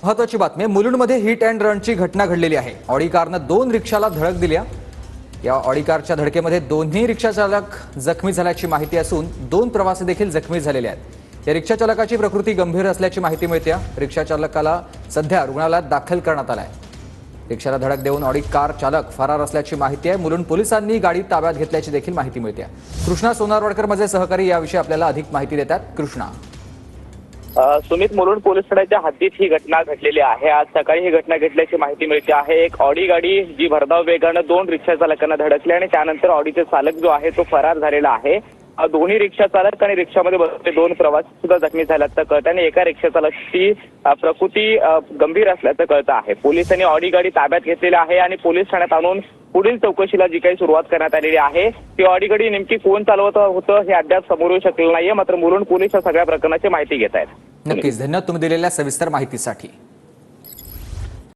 महत्वाची बातमी आहे, मुलुंडमध्ये हिट अँड रनची घटना घडलेली आहे। ऑडी कारनं 2 रिक्षाला धडक दिल्या। या ऑडी कारच्या धडकेमध्ये दोन्ही रिक्षा चालक जखमी झाल्याची माहिती असून 2 प्रवासी देखील जखमी झालेले आहेत। या रिक्षा चालकाची प्रकृती गंभीर असल्याची माहिती मिळते। रिक्षा चालकाला सध्या रुग्णालयात दाखल करण्यात आलं आहे। रिक्षाला धडक देऊन ऑडी कार चालक फरार असल्याची माहिती आहे। मुलुंड पोलिसांनी गाडी ताब्यात घेतल्याची देखील माहिती मिळते। कृष्णा सोनारवाडकर माझे सहकारी याविषयी आपल्याला अधिक माहिती देतात। कृष्णा, सुमित, मुलुंड पोलीस ठाण्याच्या हद्दीत ही घटना घडलेली आहे। आज सकाळी ही घटना घडल्याची माहिती मिळते आहे। एक ऑडी गाडी जी भरधाव वेगानं 2 रिक्षा चालकांना धडकली आणि त्यानंतर ऑडीचे चालक जो आहे तो फरार झालेला आहे। दोन्ही रिक्षा चालक आणि रिक्षामध्ये बसलेले 2 प्रवासी सुद्धा जखमी झाल्याचं कळतं आणि एका रिक्षा चालकाची प्रकृती गंभीर असल्याचं कळतं आहे। पोलिसांनी ऑडी गाडी ताब्यात घेतलेली आहे आणि पोलीस ठाण्यात आणून पुढील चौकशीला जी काही सुरुवात करण्यात आलेली आहे ती ऑडी गाडी नेमकी कोण चालवत होतं हे अद्याप समोर येऊ शकलेलं नाहीये। मात्र मुलुंड पोलीस या सगळ्या प्रकरणाची माहिती घेत आहेत। नक्कीच धन्यवाद तुम्ही दिलेल्या सविस्तर माहितीसाठी।